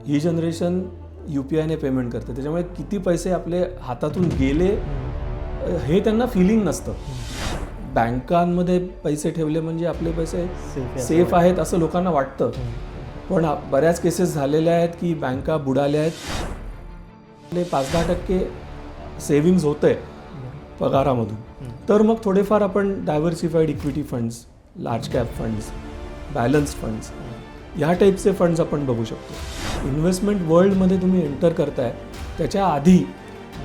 ही generation UPIने payment करते, त्याच्यामुळे किती पैसे आपले हातातून गेले हे त्यांना फिलिंग नसतं. बँकांमध्ये पैसे ठेवले म्हणजे आपले पैसे सेफ आहेत असं लोकांना वाटतं, पण बऱ्याच केसेस झालेल्या आहेत की बँका बुडाल्या आहेत. आपले 5-10% सेव्हिंग्ज होते पगारामधून, तर मग थोडेफार आपण diversified equity funds, large cap funds, balance funds ह्या टाईपचे फंड्स आपण बघू शकतो. इन्व्हेस्टमेंट वर्ल्डमध्ये तुम्ही एंटर करताय त्याच्या आधी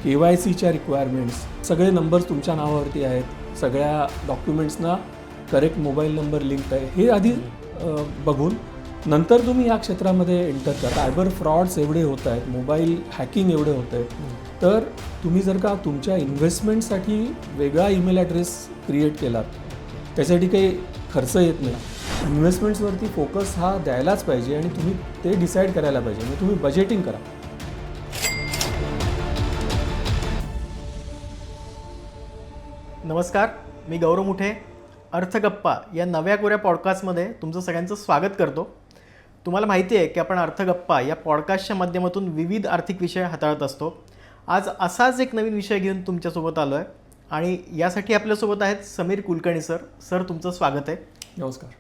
KYCच्या रिक्वायरमेंट्स, सगळे नंबर्स तुमच्या नावावरती आहेत, सगळ्या डॉक्युमेंट्सना करेक्ट मोबाईल नंबर लिंक आहे, हे आधी बघून नंतर तुम्ही या क्षेत्रामध्ये एंटर करा. सायबर फ्रॉड्स एवढे होत आहेत, मोबाईल हॅकिंग एवढे होत आहे, तर तुम्ही जर का तुमच्या इन्व्हेस्टमेंटसाठी वेगळा ईमेल ॲड्रेस क्रिएट केलात, त्यासाठी काही खर्च येत नाही. इन्व्हेस्टमेंट्सवरती फोकस हा द्यायलाच पाहिजे आणि तुम्ही ते डिसाईड करायला पाहिजे. म्हणजे तुम्ही बजेटिंग करा. नमस्कार, मी गौरव मुठे. अर्थगप्पा या नव्या कोऱ्या पॉडकास्टमध्ये तुमचं सगळ्यांचं स्वागत करतो. तुम्हाला माहिती आहे की आपण अर्थगप्पा या पॉडकास्टच्या माध्यमातून विविध आर्थिक विषय हाताळत असतो. आज असाच एक नवीन विषय घेऊन तुमच्यासोबत आलो आहे आणि यासाठी आपल्यासोबत आहेत समीर कुलकर्णी सर. सर, तुमचं स्वागत आहे. नमस्कार.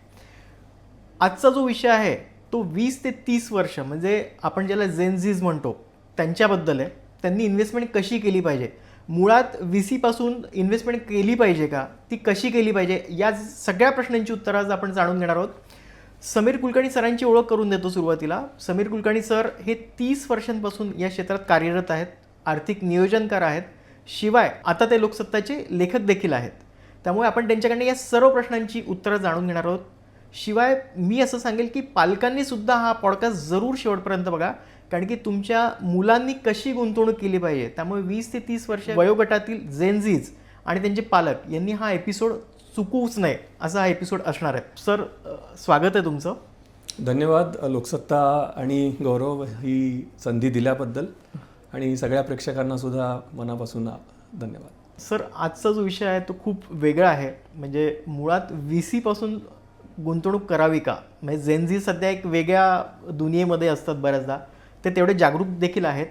आजचा जो विषय आहे तो 20 ते 30 वर्ष म्हणजे आपण ज्याला जेनझीज म्हणतो त्यांच्याबद्दल आहे. त्यांनी इन्व्हेस्टमेंट कशी केली पाहिजे, मुळात VC पासून इन्व्हेस्टमेंट केली पाहिजे का, ती कशी केली पाहिजे, या सगळ्या प्रश्नांची उत्तरं आज आपण जाणून घेणार आहोत. समीर कुलकर्णी सरांची ओळख करून देतो सुरुवातीला. समीर कुलकर्णी सर हे 30 वर्षांपासून या क्षेत्रात कार्यरत आहेत, आर्थिक नियोजनकार आहेत, शिवाय आता ते लोकसत्ताचे लेखक देखील आहेत. त्यामुळे आपण त्यांच्याकडनं या सर्व प्रश्नांची उत्तरं जाणून घेणार आहोत. शिवाय मी असं सांगेल की पालकांनी सुद्धा हा पॉडकास्ट जरूर शेवटपर्यंत बघा, कारण की तुमच्या मुलांनी कशी गुंतवणूक केली पाहिजे. त्यामुळे 20 ते 30 वर्ष वयोगटातील जेनझीज आणि त्यांचे पालक यांनी हा एपिसोड चुकूच नये असा हा एपिसोड असणार आहे. सर, स्वागत आहे तुमचं. धन्यवाद लोकसत्ता आणि गौरव ही संधी दिल्याबद्दल, आणि सगळ्या प्रेक्षकांना सुद्धा मनापासून धन्यवाद. सर, आजचा जो विषय आहे तो खूप वेगळा आहे. म्हणजे मुळात VC पासून गुंतवणूक करावी का, म्हणजे जेनझी सध्या एक वेगळ्या दुनियेमध्ये असतात बऱ्याचदा, ते तेवढे जागरूक देखील आहेत,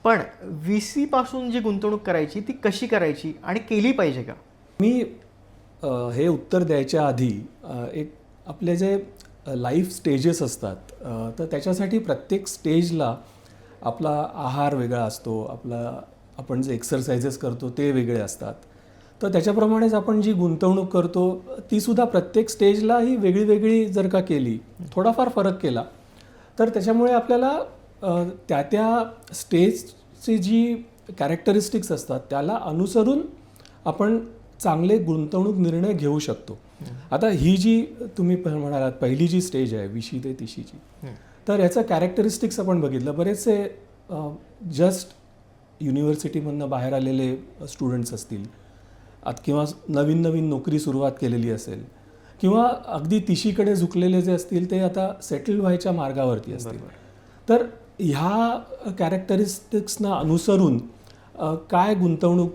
पण VC पासून जी गुंतवणूक करायची ती कशी करायची आणि केली पाहिजे का? मी हे उत्तर द्यायच्या आधी एक आपले जे लाईफ स्टेजेस असतात, तर त्याच्यासाठी प्रत्येक स्टेजला आपला आहार वेगळा असतो, आपण जे एक्सरसाइजेस करतो ते वेगळे असतात. तर त्याच्याप्रमाणेच आपण जी गुंतवणूक करतो तीसुद्धा प्रत्येक स्टेजला ही वेगळी वेगळी जर का केली, थोडाफार फरक केला, तर त्याच्यामुळे आपल्याला त्या स्टेजची जी कॅरेक्टरिस्टिक्स असतात त्याला अनुसरून आपण चांगले गुंतवणूक निर्णय घेऊ शकतो. आता ही जी तुम्ही म्हणालात पहिली जी स्टेज आहे 20 ते 30 ची, तर याचं कॅरेक्टरिस्टिक्स आपण बघितलं. बरेचसे जस्ट युनिव्हर्सिटीमधनं बाहेर आलेले स्टुडंट्स असतील, किंवा नवीन नवीन नोकरी सुरुवात केलेली असेल, किंवा अगदी 30कडे झुकलेले जे असतील ते आता सेटल व्हायच्या मार्गावरती असतील. तर ह्या कॅरेक्टरिस्टिक्सना अनुसरून काय गुंतवणूक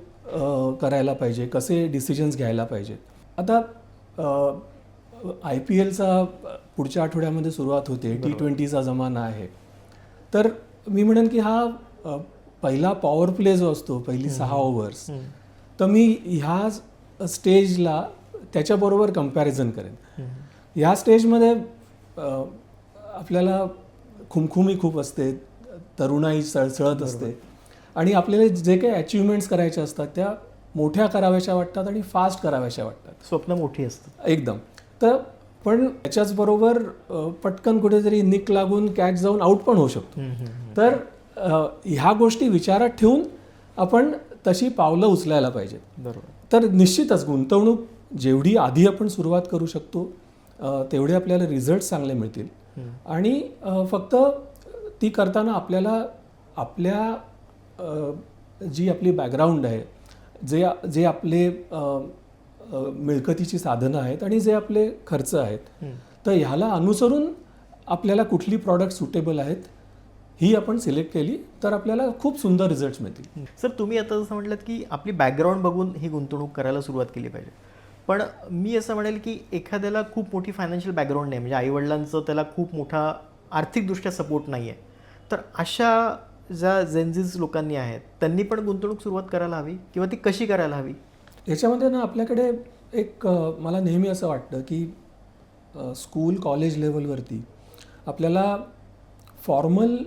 करायला पाहिजे, कसे डिसिजन्स घ्यायला पाहिजेत. आता IPLचा पुढच्या आठवड्यामध्ये सुरुवात होते, T20चा जमाना आहे. तर मी म्हणेन की हा पहिला पॉवर प्ले जो असतो, पहिली 6 ओव्हर्स, तर मी ह्या स्टेजला त्याच्याबरोबर कम्पॅरिझन करेन. ह्या स्टेजमध्ये आपल्याला खुमखुमी खूप असते, तरुणाई सळसळत असते, आणि आपल्याला जे काही अचिव्हमेंट्स करायच्या असतात त्या मोठ्या कराव्याशा वाटतात आणि फास्ट कराव्याशा वाटतात. स्वप्न मोठी असतात एकदम. तर पण त्याच्याचबरोबर पटकन कुठेतरी निक लागून कॅच जाऊन आऊट पण होऊ शकतो. तर ह्या गोष्टी विचारात ठेवून आपण तशी पावलं उचलायला पाहिजे. बरोबर. तर निश्चितच गुंतवणूक जेवढी आधी आपण सुरुवात करू शकतो तेवढे आपल्याला रिझल्ट चांगले मिळतील. आणि फक्त ती करताना आपल्याला आपल्या जी आपली बॅकग्राऊंड आहे, जे आपले मिळकतीची साधनं आहेत आणि जे आपले खर्च आहेत, तर ह्याला अनुसरून आपल्याला कुठली प्रॉडक्ट सुटेबल आहेत ही आपण सिलेक्ट केली तर आपल्याला खूप सुंदर रिझल्ट्स मिळतील. सर, तुम्ही आता जसं म्हटलं की आपली बॅकग्राऊंड बघून ही गुंतवणूक करायला सुरुवात केली पाहिजे, पण मी असं म्हणेल की एखाद्याला खूप मोठी फायनान्शियल बॅकग्राऊंड नाही, म्हणजे आईवडिलांचं त्याला खूप मोठा आर्थिकदृष्ट्या सपोर्ट नाही आहे, तर अशा ज्या जेनझीज लोकांनी आहेत त्यांनी पण गुंतवणूक सुरुवात करायला हवी किंवा ती कशी करायला हवी? याच्यामध्ये ना आपल्याकडे एक मला नेहमी असं वाटतं की स्कूल कॉलेज लेवलवरती आपल्याला फॉर्मल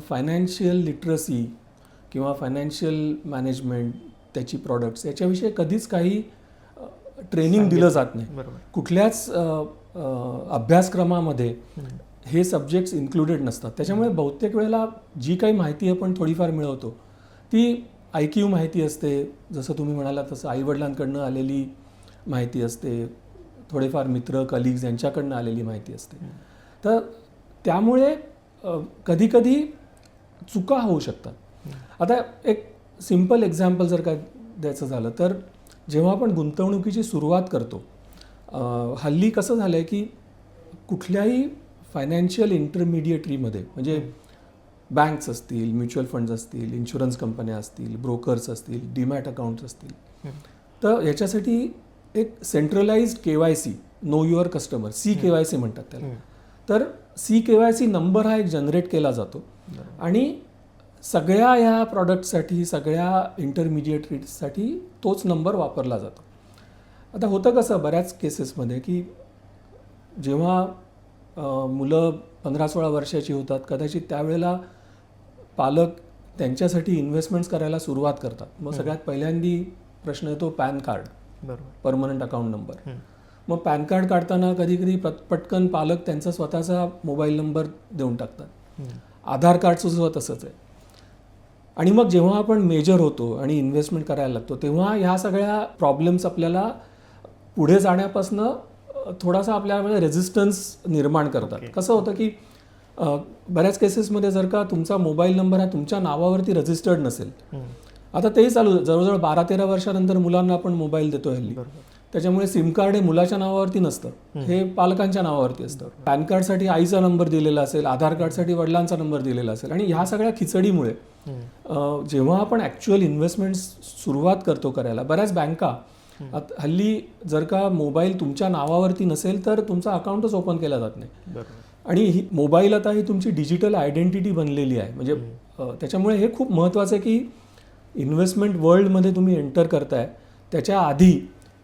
फायनान्शियल लिटरसी किंवा फायनान्शियल मॅनेजमेंट, त्याची प्रॉडक्ट्स याच्याविषयी कधीच काही ट्रेनिंग दिलं जात नाही. बरोबर. कुठल्याच अभ्यासक्रमामध्ये हे सब्जेक्ट्स इन्क्लुडेड नसतात. त्याच्यामुळे बहुतेक वेळेला जी काही माहिती आपण थोडीफार मिळवतो ती IQ माहिती असते, जसं तुम्ही म्हणाला तसं आईवडिलांकडनं आलेली माहिती असते, थोडेफार मित्र कलिग्स यांच्याकडनं आलेली माहिती असते. तर त्यामुळे कधीकधी चुका होऊ शकतात. आता एक सिम्पल एक्झाम्पल जर का द्यायचं झालं तर जेव्हा आपण गुंतवणुकीची सुरुवात करतो, हल्ली कसं झालं आहे की कुठल्याही फायनान्शियल इंटरमिडिएटरीमध्ये म्हणजे बँक्स असतील, म्युच्युअल फंड्स असतील, इन्शुरन्स कंपन्या असतील, ब्रोकर्स असतील, डीमॅट अकाउंट्स असतील, तर याच्यासाठी एक centralised KYC, know your customer, CKYC म्हणतात त्याला. तर CKYC नंबर हा एक जनरेट केला जातो आणि सगळ्या ह्या प्रॉडक्टसाठी, सगळ्या इंटरमिडिएटरीसाठी तोच नंबर वापरला जातो. आता होतं कसं बऱ्याच केसेसमध्ये की जेव्हा मुलं 15-16 वर्षाची होतात, कदाचित त्यावेळेला पालक त्यांच्यासाठी इन्व्हेस्टमेंट्स करायला सुरुवात करतात. मग सगळ्यात पहिल्यांदी प्रश्न येतो पॅन कार्ड, बरोबर, परमनंट अकाउंट नंबर. मग पॅन कार्ड काढताना कधीकधी पटकन पालक त्यांचा स्वतःचा मोबाईल नंबर देऊन टाकतात. आधार कार्डचं सुद्धा तसंच आहे. आणि मग जेव्हा आपण मेजर होतो आणि इन्व्हेस्टमेंट करायला लागतो तेव्हा ह्या सगळ्या प्रॉब्लेम्स आपल्याला पुढे जाण्यापासून थोडासा आपल्यामध्ये रेझिस्टन्स निर्माण करतात. कसं होतं की बऱ्याच केसेसमध्ये जर का तुमचा मोबाईल नंबर हा तुमच्या नावावरती रजिस्टर्ड नसेल, आता तेही चालू जवळजवळ 12-13 वर्षानंतर मुलांना आपण मोबाईल देतो हल्ली, त्याच्यामुळे सिम कार्ड हे मुलाच्या नावावरती नसतं, हे पालकांच्या नावावरती असतं. पॅन कार्डसाठी आईचा नंबर दिलेला असेल, आधार कार्डसाठी वडिलांचा नंबर दिलेला असेल. आणि ह्या सगळ्या खिचडीमुळे जेव्हा आपण ॲक्च्युअल इन्व्हेस्टमेंट सुरुवात करतो करायला, बऱ्याच बँका हल्ली जर का मोबाईल तुमच्या नावावरती नसेल तर तुमचा अकाउंटच ओपन केला जात नाही. आणि ही मोबाईल आता ही तुमची डिजिटल आयडेंटिटी बनलेली आहे. म्हणजे त्याच्यामुळे हे खूप महत्त्वाचं आहे की इन्व्हेस्टमेंट वर्ल्डमध्ये तुम्ही एंटर करताय त्याच्या आधी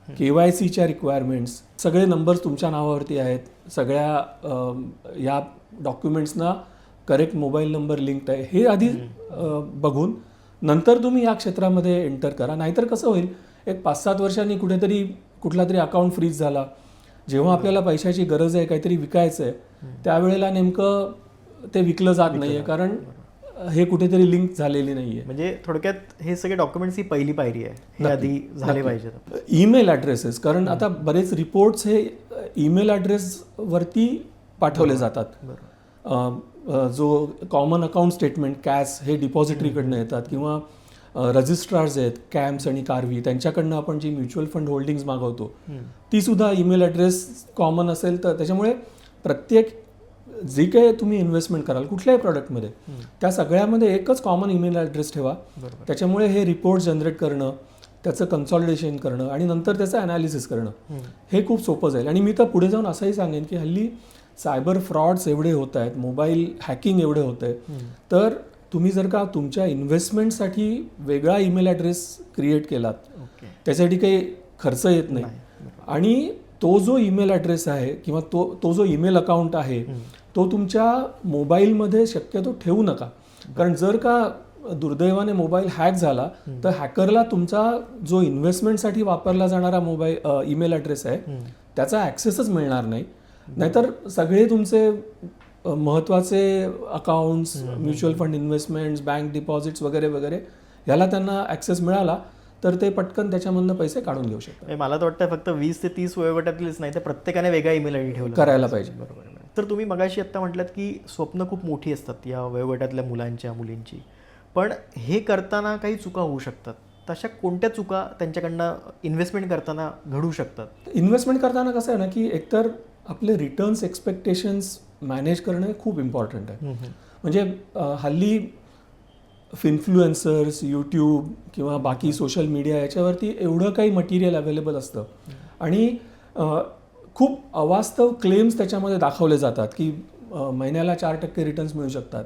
KYCच्या रिक्वायरमेंट्स, सगळे नंबर्स तुमच्या नावावरती आहेत, सगळ्या या डॉक्युमेंट्सना करेक्ट मोबाईल नंबर लिंक्ड आहे हे आधी बघून नंतर तुम्ही या क्षेत्रामध्ये एंटर करा. नाहीतर कसं होईल, एक 5-7 वर्षांनी कुठेतरी कुठला तरी अकाउंट फ्रीज झाला, जेव्हा आपल्याला पैशाची गरज आहे, काहीतरी विकायचं आहे, त्यावेळेला नेमकं ते विकलं जात नाही आहे कारण हे कुठेतरी लिंक झालेली नाही आहे. म्हणजे थोडक्यात हे सगळे डॉक्युमेंट्स ही पहिली पायरी आहे, हे आधी झाले पाहिजेत. ईमेल ॲड्रेसेस, कारण आता बरेच रिपोर्ट्स हे ईमेल ॲड्रेसवरती पाठवले जातात. जो कॉमन अकाउंट स्टेटमेंट कॅश हे डिपॉझिटरीकडनं येतात किंवा रजिस्ट्रार्स आहेत कॅम्स आणि कार्वी, त्यांच्याकडनं आपण जी म्युच्युअल फंड होल्डिंग्स मागवतो ती सुद्धा ईमेल ॲड्रेस कॉमन असेल तर त्याच्यामुळे प्रत्येक जे काही तुम्ही इन्व्हेस्टमेंट कराल कुठल्याही प्रॉडक्टमध्ये त्या सगळ्यामध्ये एकच कॉमन ईमेल ॲड्रेस ठेवा. त्याच्यामुळे हे रिपोर्ट जनरेट करणं, त्याचं कन्सॉलिडेशन करणं आणि नंतर त्याचं ॲनालिसिस करणं हे खूप सोपं जाईल. आणि मी तर पुढे जाऊन असंही सांगेन की हल्ली सायबर फ्रॉड्स एवढे होत आहेत, मोबाईल हॅकिंग एवढे होत आहे, तर तुम्ही जर का तुमच्या इन्व्हेस्टमेंटसाठी वेगळा ईमेल ॲड्रेस क्रिएट केलात, त्यासाठी काही खर्च येत नाही. आणि तो जो ईमेल ॲड्रेस आहे किंवा तो जो ईमेल अकाउंट आहे तो तुमच्या मोबाईलमध्ये शक्यतो ठेवू नका. कारण जर का दुर्दैवाने मोबाईल हॅक झाला तर हॅकरला तुमचा जो इन्व्हेस्टमेंटसाठी वापरला जाणारा ईमेल ॲड्रेस आहे त्याचा ॲक्सेसच मिळणार नाही. नाहीतर सगळे तुमचे महत्त्वाचे accounts, mutual fund investments, bank deposits वगैरे वगैरे ह्याला त्यांना ॲक्सेस मिळाला तर ते पटकन त्याच्यामधनं पैसे काढून घेऊ शकतात. मला तर वाटतं फक्त 20 ते 30 वयोगटातलीच नाही तर प्रत्येकाने वेगळा ईमेल आयडी ठेवला करायला पाहिजे. बरोबर. तर तुम्ही मगाशी आत्ता म्हटलात की स्वप्न खूप मोठी असतात या वयोगटातल्या मुलांच्या मुलींची, पण हे करताना काही चुका होऊ शकतात. तशा कोणत्या चुका त्यांच्याकडनं इन्व्हेस्टमेंट करताना घडू शकतात? इन्व्हेस्टमेंट करताना कसं आहे ना की एकतर आपले रिटर्न्स एक्सपेक्टेशन्स मॅनेज करणं हे खूप इम्पॉर्टंट आहे. म्हणजे हल्ली इन्फ्लुएन्सर्स, यूट्यूब किंवा बाकी सोशल मीडिया याच्यावरती एवढं काही मटेरियल अवेलेबल असतं आणि खूप अवास्तव क्लेम्स त्याच्यामध्ये दाखवले जातात की महिन्याला 4% रिटर्न्स मिळू शकतात.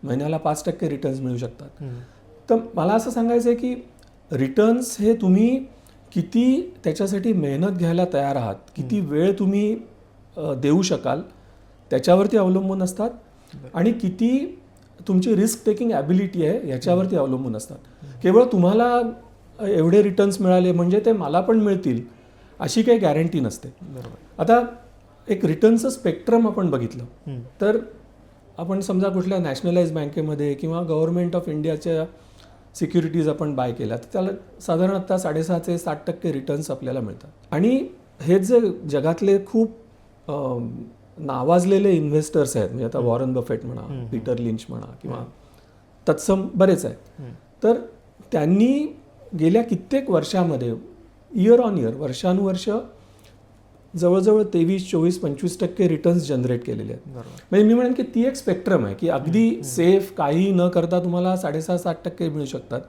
महिन्याला 5% रिटर्न्स मिळू शकतात. तर मला असं सांगायचं आहे की रिटर्न्स हे तुम्ही किती त्याच्यासाठी मेहनत घ्यायला तयार आहात, किती वेळ तुम्ही देऊ शकाल त्याच्यावरती अवलंबून असतात, आणि किती तुमची रिस्क टेकिंग ॲबिलिटी आहे याच्यावरती अवलंबून असतात. केवळ तुम्हाला एवढे रिटर्न्स मिळाले म्हणजे ते मला पण मिळतील अशी काही गॅरंटी नसते. आता एक रिटर्नचं स्पेक्ट्रम आपण बघितलं तर आपण समजा कुठल्या नॅशनलाइज बँकेमध्ये किंवा गव्हर्नमेंट ऑफ इंडियाच्या सिक्युरिटीज आपण बाय केल्या तर त्याला साधारणतः 6.5 ते 7% रिटर्न्स आपल्याला मिळतात. आणि हे जे जगातले खूप नावाजलेले इन्व्हेस्टर्स आहेत, म्हणजे आता वॉरन बफेट म्हणा, पीटर लिंच म्हणा किंवा तत्सम बरेच आहेत, तर त्यांनी गेल्या कित्येक वर्षामध्ये इयर ऑन इयर वर्षानुवर्ष जवळजवळ 23, 24, 25% रिटर्न्स जनरेट केलेले आहेत. म्हणजे मी म्हणेन की ती एक स्पेक्ट्रम आहे की अगदी सेफ काही न करता तुम्हाला 6.5-7% मिळू शकतात.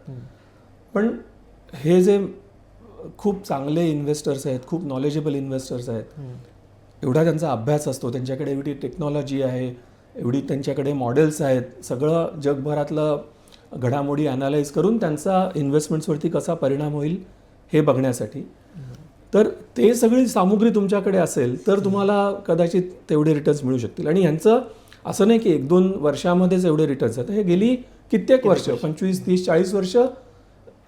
पण हे जे खूप चांगले इन्व्हेस्टर्स आहेत, खूप नॉलेजेबल इन्व्हेस्टर्स आहेत, एवढा त्यांचा अभ्यास असतो, त्यांच्याकडे एवढी टेक्नॉलॉजी आहे, एवढी त्यांच्याकडे मॉडेल्स आहेत, सगळं जगभरातलं घडामोडी ॲनालाइज करून त्यांचा इन्व्हेस्टमेंट्सवरती कसा परिणाम होईल हे बघण्यासाठी. तर ते सगळी सामुग्री तुमच्याकडे असेल तर तुम्हाला कदाचित तेवढे रिटर्न्स मिळू शकतील. आणि यांचं असं नाही की 1-2 वर्षामध्येच एवढे रिटर्न्स आहेत, हे गेली कित्येक वर्ष, 25, 30, 40 वर्ष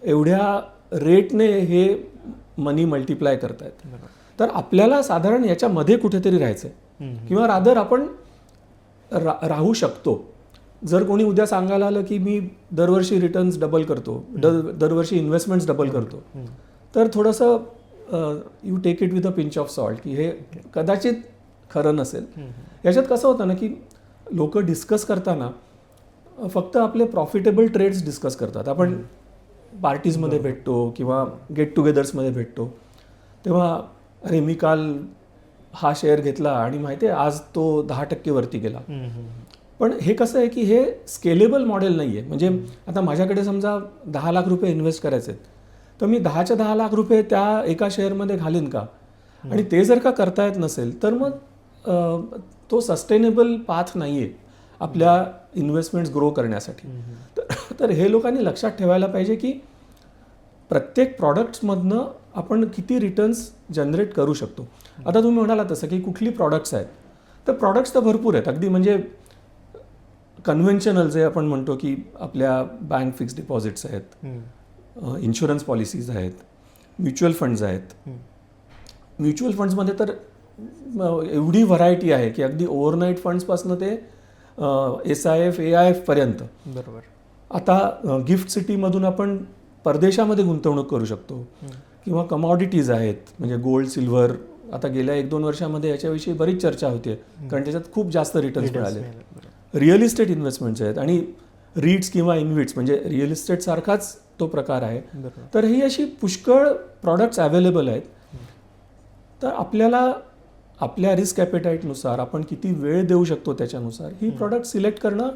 एवढ्या रेटने हे मनी मल्टिप्लाय करतायत. तर आपल्याला साधारण याच्यामध्ये कुठेतरी राहायचं आहे, किंवा रादर आपण राहू शकतो. जर कोणी उद्या सांगायला आलं की मी दरवर्षी रिटर्न्स डबल करतो, दरवर्षी इन्व्हेस्टमेंट्स डबल करतो, तर थोडंसं you take it with a pinch of salt की हे कदाचित खरं नसेल. याच्यात कसं होतं ना की लोक डिस्कस करताना फक्त आपले प्रॉफिटेबल ट्रेड्स डिस्कस करतात. आपण पार्टीजमध्ये भेटतो किंवा गेट टुगेदर्समध्ये भेटतो तेव्हा अरे मी काल हा शेअर घेतला आणि माहिती आहे आज तो 10% वरती गेला. पण हे कसं आहे की हे स्केलेबल मॉडेल नाही आहे. म्हणजे आता माझ्याकडे समजा 10 लाख रुपये इन्व्हेस्ट करायचे आहेत, तर मी 10च्या 10 लाख रुपये त्या एका शेअरमध्ये घालीन का? आणि ते जर का करता येत नसेल तर मग तो सस्टेनेबल पाथ नाही आहे आपल्या इन्व्हेस्टमेंट्स ग्रो करण्यासाठी. तर हे लोकांनी लक्षात ठेवायला पाहिजे की प्रत्येक प्रॉडक्ट्समधनं आपण किती रिटर्न्स जनरेट करू शकतो. आता तुम्ही म्हणाला तसं की कुठली प्रॉडक्ट्स आहेत, तर प्रॉडक्ट्स तर भरपूर आहेत. अगदी म्हणजे कन्व्हेन्शनल जे आपण म्हणतो की आपल्या बँक फिक्स्ड डिपॉझिट्स आहेत, इन्शुरन्स पॉलिसीज आहेत, म्युच्युअल फंड्स आहेत. म्युच्युअल फंड्समध्ये तर एवढी व्हरायटी आहे की अगदी ओव्हरनाईट फंड्सपासून ते SIF, AIF पर्यंत. बरोबर. आता गिफ्ट सिटीमधून आपण परदेशामध्ये गुंतवणूक करू शकतो, किंवा कमॉडिटीज आहेत म्हणजे गोल्ड, सिल्वर. आता गेल्या 1-2 वर्षामध्ये याच्याविषयी बरीच चर्चा होते कारण त्याच्यात खूप जास्त रिटर्न्स मिळाले. रिअल इस्टेट इन्व्हेस्टमेंट्स आहेत आणि रीट्स किंवा इन्व्हिट्स म्हणजे रिअल इस्टेट सारखाच तो प्रकार आहे. तर ही अशी पुष्कळ प्रॉडक्ट्स अवेलेबल आहेत. तर आपल्याला आपल्या रिस्क ॲपेटाईटनुसार आपण किती वेळ देऊ शकतो त्याच्यानुसार ही प्रॉडक्ट सिलेक्ट करणं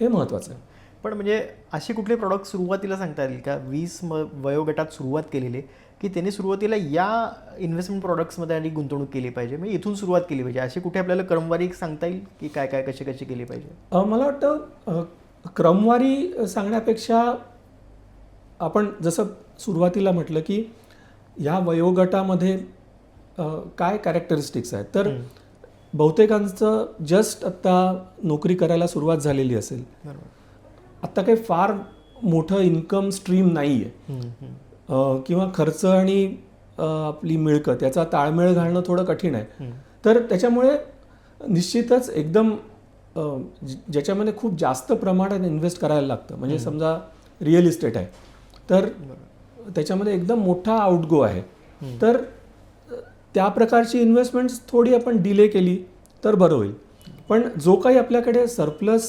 हे महत्त्वाचं आहे. पण म्हणजे असे कुठले प्रॉडक्ट सुरुवातीला सांगता येईल का 20 वयोगटात सुरुवात केलेली की त्यांनी सुरुवातीला या इन्व्हेस्टमेंट प्रॉडक्ट्समध्ये आणि गुंतवणूक केली पाहिजे, म्हणजे इथून सुरुवात केली पाहिजे, असे कुठे आपल्याला क्रमवारी सांगता येईल की काय काय कशी कशी केली पाहिजे? मला वाटतं क्रमवारी सांगण्यापेक्षा आपण जसं सुरुवातीला म्हटलं की या वयोगटामध्ये काय कॅरेक्टरिस्टिक्स आहेत. तर बहुतेकांचं जस्ट आत्ता नोकरी करायला सुरुवात झालेली असेल, आत्ता काही फार मोठं इन्कम स्ट्रीम नाही आहे, किंवा खर्च आणि आपली मिळकत याचा ताळमेळ घालणं थोडं कठीण आहे. तर त्याच्यामुळे निश्चितच एकदम ज्याच्यामध्ये खूप जास्त प्रमाणात इन्व्हेस्ट करायला लागतं, म्हणजे समजा रिअल इस्टेट आहे तर त्याच्यामध्ये एकदम मोठा आउटगो आहे, तर त्या प्रकारची इन्व्हेस्टमेंट्स थोडी आपण डिले केली तर बरं होईल. पण जो काही आपल्याकडे सरप्लस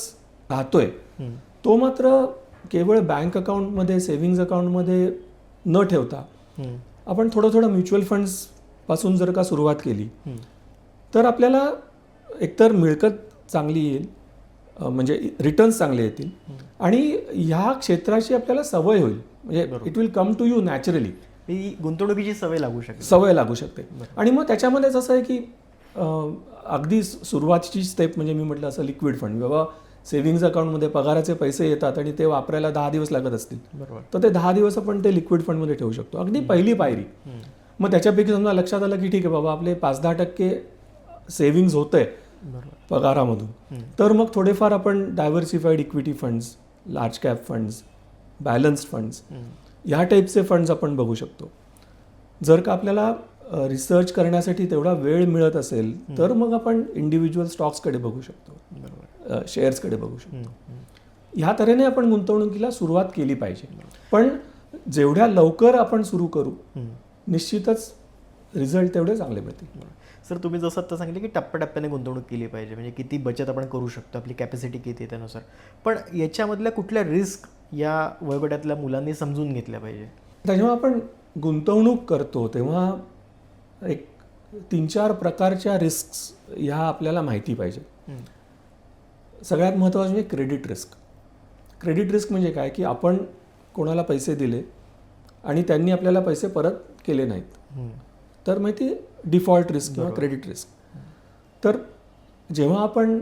राहतोय तो मात्र केवळ बँक अकाउंटमध्ये, सेव्हिंग्ज अकाउंटमध्ये न ठेवता आपण थोडं म्युच्युअल फंड्सपासून जर का सुरुवात केली तर आपल्याला एकतर मिळकत चांगली येईल, म्हणजे रिटर्न्स चांगले येतील, आणि ह्या क्षेत्राची आपल्याला सवय होईल. म्हणजे it will come to you naturally. ही गुंतवणुकीची सवय लागू शकते. आणि मग त्याच्यामध्येच असं आहे की अगदी सुरुवातीची स्टेप म्हणजे मी म्हटलं असं लिक्विड फंड, बाबा सेव्हिंग्ज अकाउंटमध्ये पगाराचे पैसे येतात आणि ते वापरायला 10 दिवस लागत असतील, बरोबर. तर ते 10 दिवस आपण ते लिक्विड फंडमध्ये ठेवू शकतो. अगदी पहिली पायरी. मग त्याच्यापैकी समजा लक्षात आलं की ठीक आहे बाबा आपले 5-10% सेव्हिंग्ज होतंय बरोबर. पगारामधून, तर मग थोडेफार आपण diversified equity funds, large cap funds, balanced funds, ह्या टाईपचे फंड्स आपण बघू शकतो. जर का आपल्याला रिसर्च करण्यासाठी तेवढा वेळ मिळत असेल तर मग आपण इंडिव्हिज्युअल स्टॉक्सकडे बघू शकतो, शेअर्सकडे बघू शकतो. ह्या तऱ्हेने आपण गुंतवणुकीला सुरुवात केली पाहिजे. पण जेवढ्या लवकर आपण सुरू करू निश्चितच रिझल्ट तेवढे चांगले मिळतील. सर, तुम्ही जसं आता सांगितलं की टप्प्याटप्प्याने गुंतवणूक केली पाहिजे, म्हणजे किती बचत आपण करू शकतो, आपली कॅपॅसिटी किती आहे त्यानुसार. पण याच्यामधल्या कुठल्या रिस्क या वयोगटातल्या मुलांनी समजून घेतल्या पाहिजे? जेव्हा आपण गुंतवणूक करतो तेव्हा एक 3-4 प्रकारच्या रिस्क ह्या आपल्याला माहिती पाहिजे. सगळ्यात महत्त्वाचं म्हणजे क्रेडिट रिस्क. क्रेडिट रिस्क म्हणजे काय की आपण कोणाला पैसे दिले आणि त्यांनी आपल्याला पैसे परत केले नाहीत, तर माहिती डिफॉल्ट रिस्क किंवा क्रेडिट रिस्क. तर जेव्हा आपण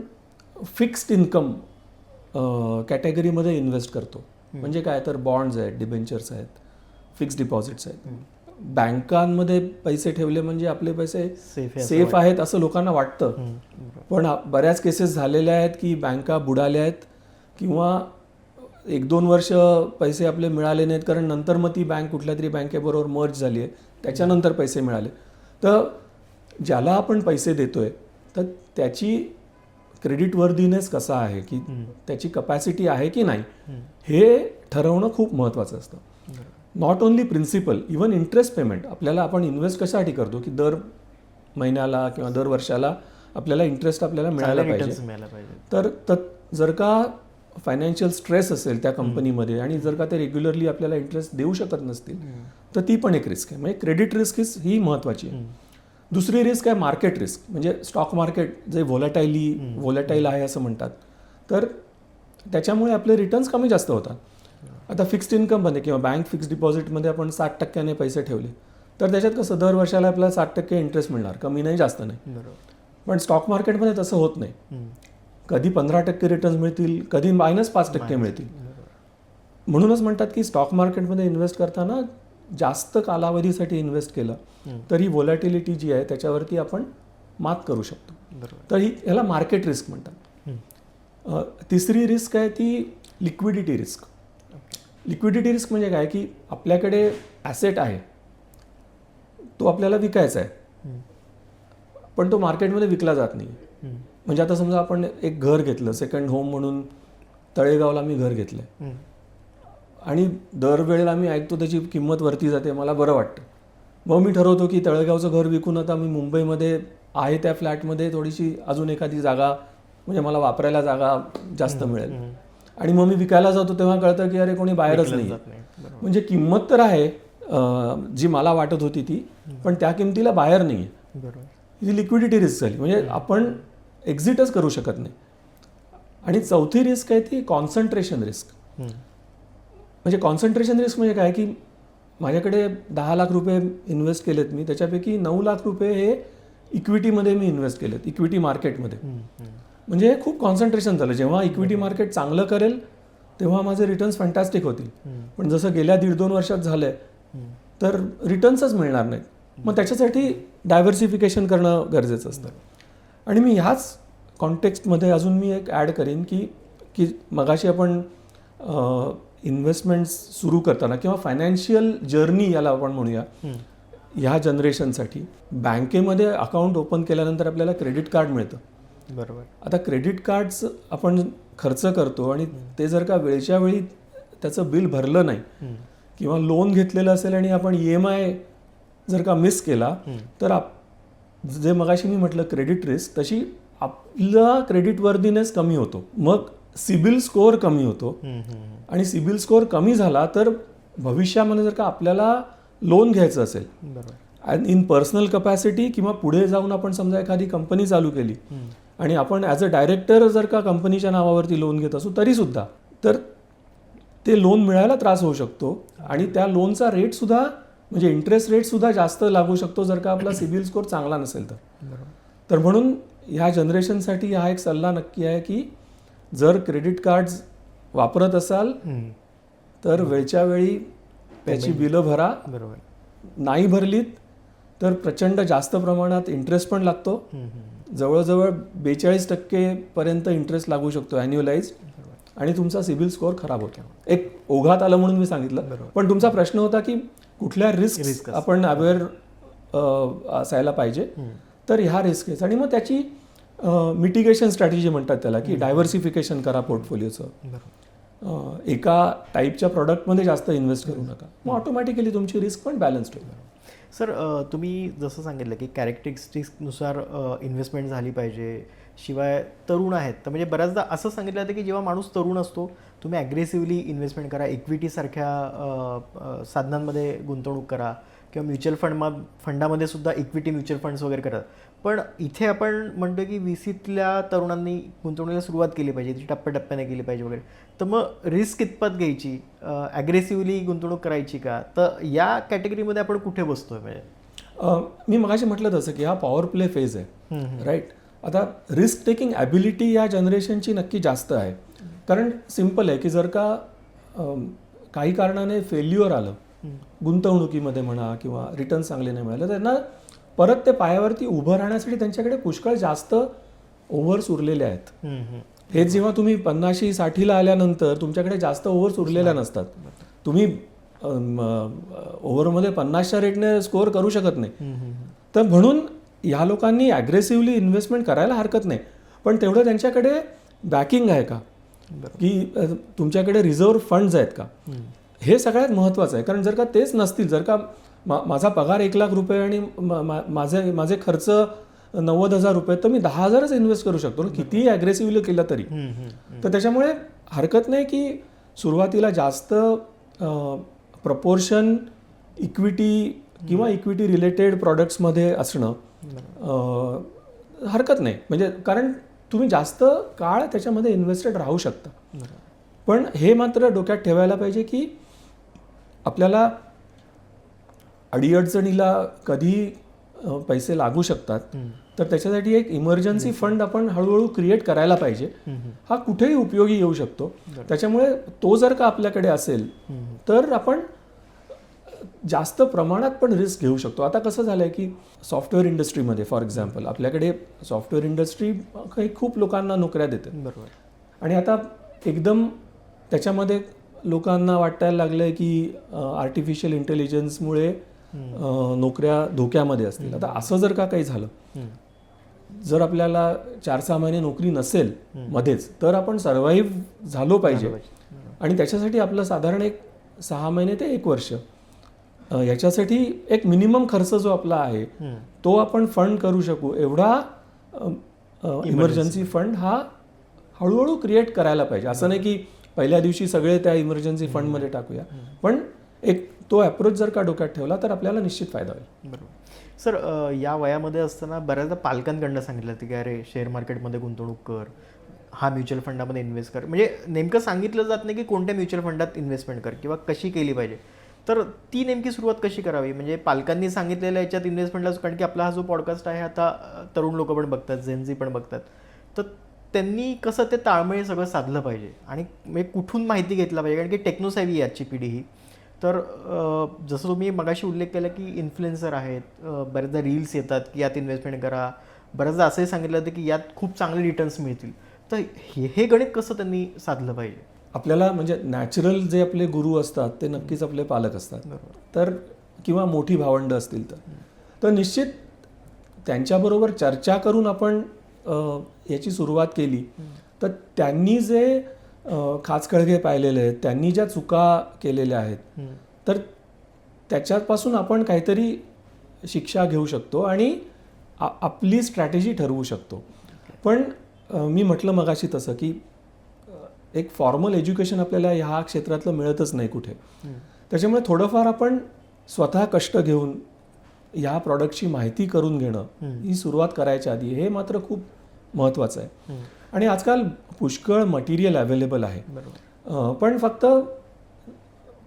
फिक्स्ड इन्कम कॅटेगरीमध्ये इन्व्हेस्ट करतो, म्हणजे काय तर बॉन्ड्स आहेत, डिबेंचर्स आहेत, फिक्स्ड डिपॉझिट्स आहेत. बँकांमध्ये पैसे ठेवले म्हणजे आपले पैसे सेफ आहेत असं लोकांना वाटतं, पण बऱ्याच केसेस झालेल्या आहेत की बँका बुडाल्या आहेत किंवा 1-2 वर्ष पैसे आपले मिळाले नाहीत, कारण नंतर मग ती बँक कुठल्या तरी बँकेबरोबर मर्ज झाली आहे, त्याच्यानंतर पैसे मिळाले. तर ज्याला आपण पैसे देतोय तर त्याची क्रेडिट वर्दीनेस कसा आहे, की त्याची कपॅसिटी आहे की नाही, हे ठरवणं खूप महत्त्वाचं असतं. Not only principal, even interest payment. आपल्याला आपण इन्व्हेस्ट कशासाठी करतो की दर महिन्याला किंवा दर वर्षाला आपल्याला इंटरेस्ट आपल्याला मिळायला पाहिजे. तर जर का फायनान्शियल स्ट्रेस असेल त्या कंपनीमध्ये आणि जर का ते रेग्युलरली आपल्याला इंटरेस्ट देऊ शकत नसतील तर ती पण एक रिस्क आहे. म्हणजे क्रेडिट रिस्क ही महत्त्वाची आहे. दुसरी रिस्क आहे मार्केट रिस्क. म्हणजे स्टॉक मार्केट जे व्होलॅटाईल आहे असं म्हणतात, तर त्याच्यामुळे आपले रिटर्न्स कमी जास्त होतात. आता फिक्स्ड इन्कममध्ये किंवा बँक फिक्स्ड डिपॉझिटमध्ये आपण 7% पैसे ठेवले तर त्याच्यात कसं दर वर्षाला आपल्याला 7% इंटरेस्ट मिळणार, कमी नाही जास्त नाही. पण स्टॉक मार्केटमध्ये तसं होत नाही. कधी 15% रिटर्न्स मिळतील, कधी -5% मिळतील. म्हणूनच म्हणतात की स्टॉक मार्केटमध्ये इन्व्हेस्ट करताना जास्त कालावधीसाठी इन्व्हेस्ट केलं तर ही व्होलॅटिलिटी जी आहे त्याच्यावरती आपण मात करू शकतो. तर ह्याला मार्केट रिस्क म्हणतात. तिसरी रिस्क आहे ती लिक्विडिटी रिस्क. लिक्विडिटी रिस्क म्हणजे काय की आपल्याकडे ॲसेट आहे, तो आपल्याला विकायचा आहे, पण तो मार्केटमध्ये विकला जात नाही. म्हणजे आता समजा आपण एक घर घेतलं, सेकंड होम म्हणून तळेगावला मी घर घेतलं आणि दरवेळेला मी ऐकतो त्याची किंमत वरती जाते, मला बरं वाटतं. मग मी ठरवतो की तळेगावचं घर विकून आता मी मुंबईमध्ये आहे त्या फ्लॅटमध्ये थोडीशी अजून एखादी जागा, म्हणजे मला वापरायला जागा जास्त मिळेल. आणि मग मी विकायला जातो तेव्हा कळतं की अरे कोणी बाहेरच नाही. म्हणजे किंमत तर आहे जी मला वाटत होती ती, पण त्या किमतीला बाहेर नाही आहे. ही लिक्विडिटी रिस्क झाली, म्हणजे आपण एक्झिटच करू शकत नाही. आणि चौथी रिस्क आहे ती कॉन्सन्ट्रेशन रिस्क. म्हणजे कॉन्सन्ट्रेशन रिस्क म्हणजे काय की माझ्याकडे 10 लाख रुपये इन्व्हेस्ट केलेत मी, त्याच्यापैकी 9 लाख रुपये हे इक्विटीमध्ये मी इन्व्हेस्ट केलेत, इक्विटी मार्केटमध्ये. म्हणजे हे खूप कॉन्सन्ट्रेशन झालं. जेव्हा इक्विटी मार्केट चांगलं करेल तेव्हा माझे रिटर्न्स फॅन्टॅस्टिक होतील, पण जसं गेल्या 1.5-2 वर्षात झालंय तर रिटर्न्सच मिळणार नाहीत. मग त्याच्यासाठी डायव्हर्सिफिकेशन करणं गरजेचं असतं. आणि मी ह्याच कॉन्टेक्स्टमध्ये अजून मी एक ॲड करीन की मगाशी आपण इन्व्हेस्टमेंट्स सुरू करताना किंवा फायनान्शियल जर्नी याला आपण म्हणूया, ह्या जनरेशनसाठी बँकेमध्ये अकाउंट ओपन केल्यानंतर आपल्याला क्रेडिट कार्ड मिळतं. बरोबर. आता क्रेडिट कार्ड्स आपण खर्च करतो आणि ते जर का वेळच्या वेळी त्याचं बिल भरलं नाही किंवा लोन घेतलेलं असेल आणि आपण EMI जर का मिस केला तर जे मगाशी मी म्हटलं क्रेडिट रिस्क, तशी आपला क्रेडिट वर्दीनेस कमी होतो, मग सिबिल स्कोअर कमी होतो. आणि सिबिल स्कोअर कमी झाला तर भविष्यामध्ये जर का आपल्याला लोन घ्यायचं असेल इन पर्सनल कपॅसिटी किंवा पुढे जाऊन आपण समजा एखादी कंपनी चालू केली आणि आपण ॲज अ डायरेक्टर जर का कंपनीच्या नावावरती लोन घेत असू तरी सुद्धा तर ते लोन मिळायला त्रास होऊ शकतो आणि त्या लोनचा रेटसुद्धा म्हणजे इंटरेस्ट रेटसुद्धा जास्त लागू शकतो जर का आपला सिबिल स्कोअर चांगला नसेल तर. तर म्हणून ह्या जनरेशनसाठी हा एक सल्ला नक्की आहे की जर क्रेडिट कार्ड्स वापरत असाल तर वेळच्या वेळी त्याची बिलं भरा. बरोबर. नाही भरलीत तर प्रचंड जास्त प्रमाणात इंटरेस्ट पण लागतो. जवळजवळ 42% पर्यंत इंटरेस्ट लागू शकतो ॲन्युअलाइज, आणि तुमचा सिबिल स्कोअर खराब होतो. एक ओघात आलं म्हणून मी सांगितलं, पण तुमचा प्रश्न होता की कुठल्या रिस्क आपण अवेअर असायला पाहिजे. तर ह्या रिस्क आहेत, आणि मग त्याची मिटिगेशन स्ट्रॅटेजी म्हणतात त्याला, की डायव्हर्सिफिकेशन करा पोर्टफोलिओचं. एका टाईपच्या प्रॉडक्टमध्ये जास्त इन्व्हेस्ट करू नका, मग ऑटोमॅटिकली तुमची रिस्क पण बॅलन्स्ड होईल. सर, तुम्ही जसं सांगितलं की कॅरेक्टरिस्टिक्सनुसार इन्व्हेस्टमेंट झाली पाहिजे. शिवाय तरुण आहेत तर म्हणजे बऱ्याचदा असं सांगितलं जातं की जेव्हा माणूस तरुण असतो तुम्ही ॲग्रेसिव्हली इन्व्हेस्टमेंट करा, इक्विटीसारख्या साधनांमध्ये गुंतवणूक करा, किंवा म्युच्युअल फंडामध्ये सुद्धा इक्विटी म्युच्युअल फंड्स वगैरे करा. पण इथे आपण म्हणतो की VCतल्या तरुणांनी गुंतवणुकीला सुरुवात केली पाहिजे, ती टप्प्याटप्प्याने केली पाहिजे वगैरे. तर मग रिस्क कितपत घ्यायची, ॲग्रेसिव्हली गुंतवणूक करायची का, तर या कॅटेगरीमध्ये आपण कुठे बसतोय? म्हणजे मी मगाशी म्हटलं तसं की हा पॉवर प्ले फेज आहे, राईट. आता रिस्क टेकिंग ॲबिलिटी या जनरेशनची नक्की जास्त आहे. कारण सिम्पल आहे की जर का काही कारणाने फेल्युअर आलं गुंतवणुकीमध्ये म्हणा, किंवा रिटर्न चांगले नाही मिळाले, तर त्यांना परत ते पायावरती उभं राहण्यासाठी त्यांच्याकडे पुष्कळ जास्त ओव्हर्स उरलेले आहेत. हे जेव्हा तुम्ही 50-60ला आल्यानंतर तुमच्याकडे जास्त ओव्हर्स उरलेल्या नसतात. तुम्ही ओव्हरमध्ये 50च्या रेटने स्कोअर करू शकत नाही. तर म्हणून ह्या लोकांनी ॲग्रेसिव्हली इन्व्हेस्टमेंट करायला हरकत नाही, पण तेवढं त्यांच्याकडे बॅकिंग आहे का, की तुमच्याकडे रिझर्व्ह फंड्स आहेत का, हे सगळ्यात महत्त्वाचं आहे. कारण जर का तेच नसतील, जर का माझा पगार 1 लाख रुपये आणि माझे खर्च 90,000 रुपये, तर मी 10,000च इन्व्हेस्ट करू शकतो ना, कितीही ॲग्रेसिव्हली केलं तरी. तर त्याच्यामुळे हरकत नाही की सुरुवातीला जास्त प्रपोर्शन इक्विटी किंवा इक्विटी रिलेटेड प्रॉडक्ट्समध्ये असणं हरकत नाही. म्हणजे कारण तुम्ही जास्त काळ त्याच्यामध्ये इन्व्हेस्टेड राहू शकता. पण हे मात्र डोक्यात ठेवायला पाहिजे की आपल्याला अडीअडचणीला कधी पैसे लागू शकतात, तर त्याच्यासाठी एक इमर्जन्सी फंड आपण हळूहळू क्रिएट करायला पाहिजे. हा कुठेही उपयोगी येऊ शकतो. त्याच्यामुळे तो जर का आपल्याकडे असेल तर आपण जास्त प्रमाणात पण रिस्क घेऊ शकतो. आता कसं झालं आहे की सॉफ्टवेअर इंडस्ट्रीमध्ये फॉर एक्झाम्पल आपल्याकडे सॉफ्टवेअर इंडस्ट्री काही खूप लोकांना नोकऱ्या देते. बरोबर. आणि आता एकदम त्याच्यामध्ये लोकांना वाटायला लागलं आहे की आर्टिफिशियल इंटेलिजन्समुळे नोकऱ्या धोक्यामध्ये असतील. आता असं जर का काही झालं, जर आपल्याला 4-6 महिने नोकरी नसेल मध्येच, तर आपण सर्व्हाइव्ह झालो पाहिजे. आणि त्याच्यासाठी आपलं साधारण एक 6 महिने ते 1 वर्ष याच्यासाठी एक मिनिमम खर्च जो आपला आहे तो आपण फंड करू शकू एवढा इमर्जन्सी फंड हा हळूहळू क्रिएट करायला पाहिजे. असं नाही की पहिल्या दिवशी सगळे त्या इमर्जन्सी फंडमध्ये टाकूया, पण एक तो अप्रोच जर का डोक्यात ठेवला तर आपल्याला निश्चित फायदा होईल. बरोबर. सर, या वयामध्ये असताना बऱ्याचदा पालकांकडनं सांगितलं की अरे शेअर मार्केटमध्ये गुंतवणूक कर, हा म्युच्युअल फंडामध्ये इन्व्हेस्ट कर. म्हणजे नेमकं सांगितलं जात नाही की कोणत्या म्युच्युअल फंडात इन्व्हेस्टमेंट कर किंवा कशी केली पाहिजे. तर ती नेमकी सुरुवात कशी करावी? म्हणजे पालकांनी सांगितलेल्या याच्यात इन्व्हेस्टमेंटला, कारण की आपला हा जो पॉडकास्ट आहे आता तरुण लोक पण बघतात, जेनझी पण बघतात, तर त्यांनी कसं ते ताळमेळ सगळं साधलं पाहिजे आणि म्हणजे कुठून माहिती घेतला पाहिजे? कारण की टेक्नोसॅव्ही आहे आजची पिढी ही. तर जसं तुम्ही मगाशी उल्लेख केला की इन्फ्लुएन्सर आहेत, बऱ्याचदा रील्स येतात की यात इन्व्हेस्टमेंट करा, बऱ्याचदा असंही सांगितलं जातं की यात खूप चांगले रिटर्न्स मिळतील. तर हे गणित कसं त्यांनी साधलं पाहिजे? आपल्याला म्हणजे नॅचरल जे आपले गुरु असतात ते नक्कीच आपले पालक असतात. तर किंवा मोठी भावंडं असतील तर निश्चित त्यांच्याबरोबर चर्चा करून आपण याची सुरुवात केली तर त्यांनी जे खाचखळगे पाहिलेले आहेत, त्यांनी ज्या चुका केलेल्या आहेत, तर त्याच्यापासून आपण काहीतरी शिक्षा घेऊ शकतो आणि आपली स्ट्रॅटेजी ठरवू शकतो. पण मी म्हटलं मगाशी तसं की एक फॉर्मल एज्युकेशन आपल्याला ह्या क्षेत्रातलं मिळतच नाही कुठे. त्याच्यामुळे थोडंफार आपण स्वतः कष्ट घेऊन ह्या प्रॉडक्टची माहिती करून घेणं ही सुरुवात करायच्या आधी हे मात्र खूप महत्त्वाचं आहे. आणि आजकाल पुष्कळ मटेरियल अवेलेबल आहे. पण फक्त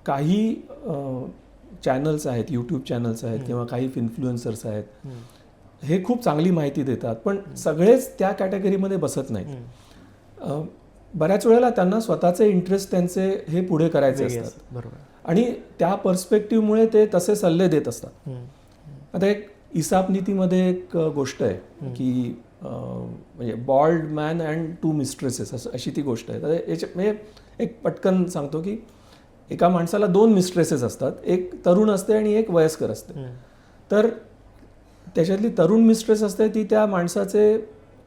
काही चॅनल्स आहेत, यूट्यूब चॅनल्स आहेत किंवा काही इन्फ्लुएन्सर्स आहेत, हे खूप चांगली माहिती देतात, पण सगळेच त्या कॅटेगरीमध्ये बसत नाहीत. बऱ्याच वेळेला त्यांना स्वतःचे इंटरेस्ट त्यांचे हे पुढे करायचे असतात. बरोबर. आणि त्या पर्स्पेक्टिव्हमुळे ते तसे सल्ले देत असतात. हम्म. आता एक इसाप नीतीमध्ये एक गोष्ट आहे की म्हणजे बॉल्ड मॅन अँड 2 मिस्ट्रेसेस अशी ती गोष्ट आहे. तर याच्या म्हणजे एक पटकन सांगतो की एका माणसाला 2 मिस्ट्रेसेस असतात, एक तरुण असते आणि एक वयस्कर असते. तर त्याच्यातली तरुण मिस्ट्रेस असते ती त्या माणसाचे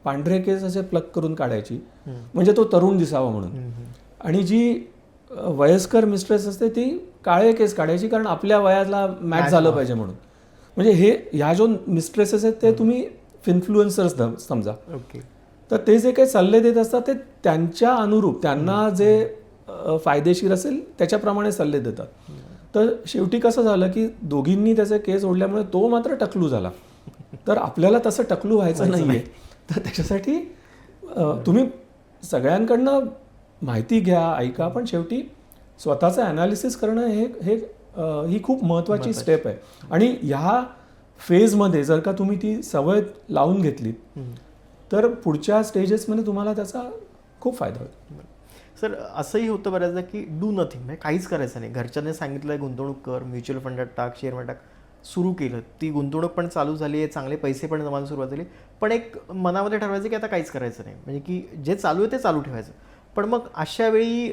पांढरे केस असे प्लक करून काढायची म्हणजे तो तरुण दिसावा म्हणून. आणि जी वयस्कर मिस्ट्रेस असते ती काळे केस काढायची कारण आपल्या वयाला मॅच झालं पाहिजे म्हणून. म्हणजे ह्या जो मिस्ट्रेसेस आहेत ते तुम्ही इन्फ्लुएन्सर्स समजा. ओके. तर ते जे काही सल्ले देत असतात ते त्यांच्या अनुरूप त्यांना जे फायदेशीर असेल त्याच्याप्रमाणे सल्ले देतात. तर शेवटी कसं झालं की दोघींनी त्याचे केस ओढल्यामुळे तो मात्र टकलू झाला. तर आपल्याला तसं टकलू व्हायचं नाहीये. तर त्याच्यासाठी तुम्ही सगळ्यांकडनं माहिती घ्या, ऐका, पण शेवटी स्वतःचं ॲनालिसिस करणं ही खूप महत्त्वाची स्टेप आहे. आणि ह्या फेजमध्ये जर का तुम्ही ती सवय लावून घेतली तर पुढच्या स्टेजेसमध्ये तुम्हाला त्याचा खूप फायदा होतो. सर असंही होतं बऱ्याचदा की डू नथिंग, म्हणजे काहीच करायचं नाही. घरच्यांनी सांगितलं गुंतवणूक कर, म्युच्युअल फंडात टाक, शेअरमध्ये टाक, सुरू केलं, ती गुंतवणूक पण चालू झाली आहे, चांगले पैसे पण जमायला सुरुवात झाली, पण एक मनामध्ये ठरवायचं की आता काहीच करायचं नाही, म्हणजे की जे चालू आहे ते चालू ठेवायचं. पण मग अशा वेळी